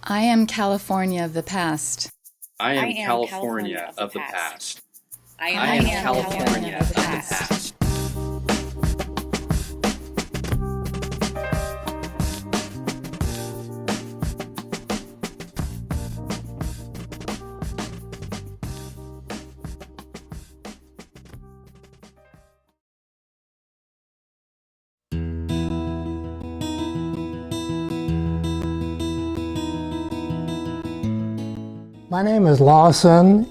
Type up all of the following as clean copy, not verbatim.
I am California of the past. I am California of the past. I am California of the past. My name is Laswson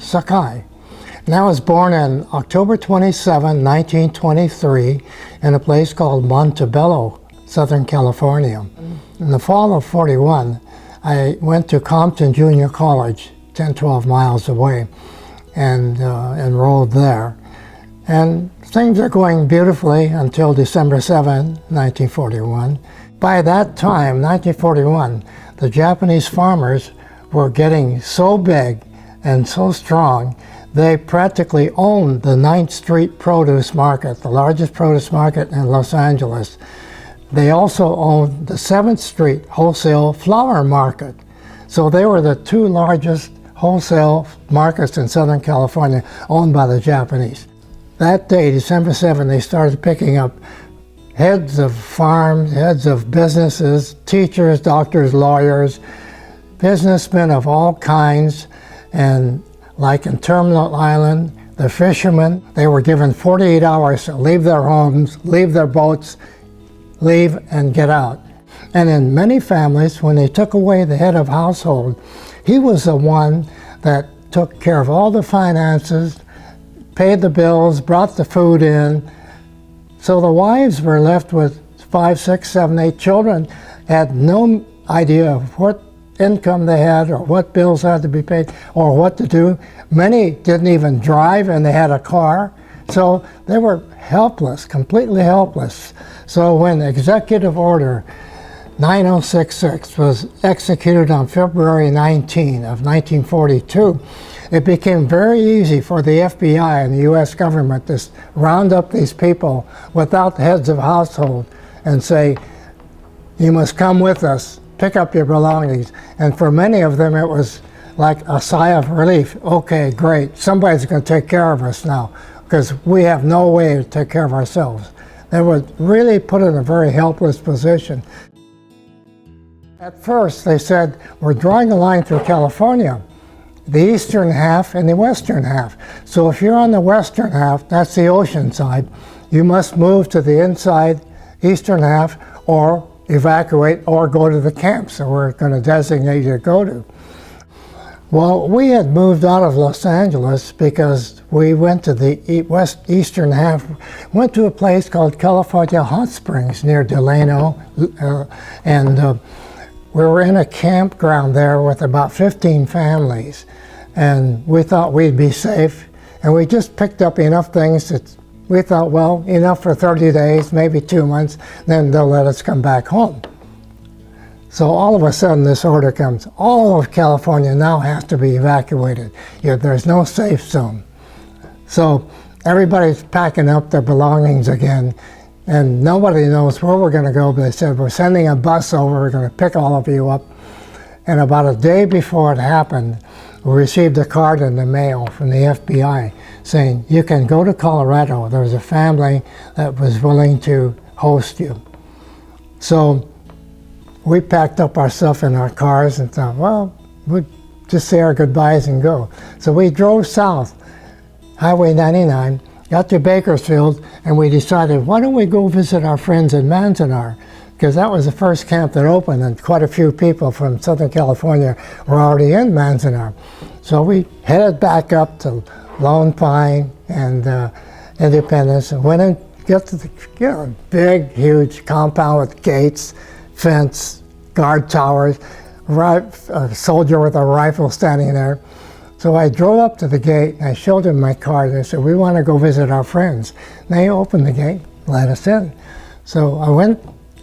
Sakai, and I was born on October 27, 1923, in a place called Montebello, Southern California. In the fall of '41, I went to Compton Junior College, 10-12 miles away, and enrolled there. And things are going beautifully until December 7, 1941. By that time, 1941, the Japanese farmers were getting so big and so strong, they practically owned the 9th Street Produce Market, the largest produce market in Los Angeles. They also owned the 7th Street Wholesale Flower Market. So they were the two largest wholesale markets in Southern California owned by the Japanese. That day, December 7, they started picking up heads of farms, heads of businesses, teachers, doctors, lawyers, businessmen of all kinds, and like in Terminal Island, the fishermen, they were given 48 hours to leave their homes, leave their boats, leave and get out. And in many families, when they took away the head of household, he was the one that took care of all the finances, paid the bills, brought the food in. So the wives were left with 5, 6, 7, 8 children, had no idea of what income they had or what bills had to be paid or what to do. Many didn't even drive and they had a car. So they were helpless, completely helpless. So when Executive Order 9066 was executed on February 19 of 1942, it became very easy for the FBI and the US government to round up these people without the heads of household and say, you must come with us, pick up your belongings. And for many of them, it was like a sigh of relief. Okay, great, somebody's going to take care of us now, because we have no way to take care of ourselves. They were really put in a very helpless position. At first, they said, we're drawing a line through California, the eastern half and the western half. So if you're on the western half, that's the ocean side, you must move to the inside eastern half or evacuate or go to the camps that we're going to designate you to go to. Well, we had moved out of Los Angeles because we went to the eastern half, went to a place called California Hot Springs near Delano, and we were in a campground there with about 15 families, and we thought we'd be safe, and we just picked up enough things that we thought, well, enough for 30 days, maybe 2 months, then they'll let us come back home. So all of a sudden this order comes, all of California now has to be evacuated. There's no safe zone. So everybody's packing up their belongings again, and nobody knows where we're going to go, but they said, we're sending a bus over, we're going to pick all of you up. And about a day before it happened, we received a card in the mail from the FBI saying, you can go to Colorado. There was a family that was willing to host you. So we packed up our stuff in our cars and thought, well, we'd just say our goodbyes and go. So we drove south, Highway 99, got to Bakersfield, and we decided, why don't we go visit our friends in Manzanar? Because that was the first camp that opened, and quite a few people from Southern California were already in Manzanar. So we headed back up to Lone Pine and Independence, and went and got to the big, huge compound with gates, fence, guard towers, a soldier with a rifle standing there. So I drove up to the gate and I showed them my card. They said, we want to go visit our friends. And they opened the gate, let us in. So I went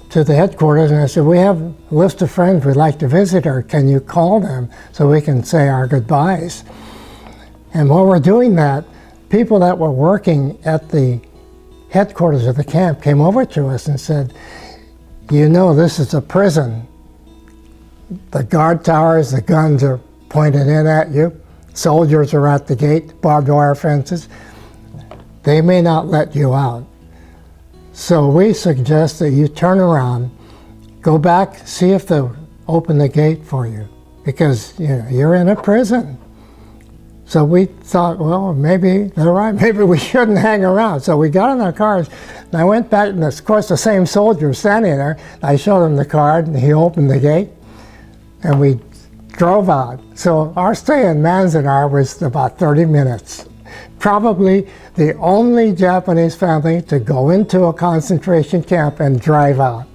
to the headquarters and I said, we have a list of friends we'd like to visit, or can you call them so we can say our goodbyes? And while we're doing that, people that were working at the headquarters of the camp came over to us and said, you know, this is a prison. the guard towers, the guns are pointed in at you. Soldiers are at the gate, barbed wire fences. They may not let you out. So we suggest that you turn around, go back, see if they'll open the gate for you, because you're in a prison. So we thought, well, maybe they're right, maybe we shouldn't hang around. So we got in our cars, and I went back, and of course the same soldier was standing there. I showed him the card, and he opened the gate, and we drove out. So our stay in Manzanar was about 30 minutes. Probably the only Japanese family to go into a concentration camp and drive out.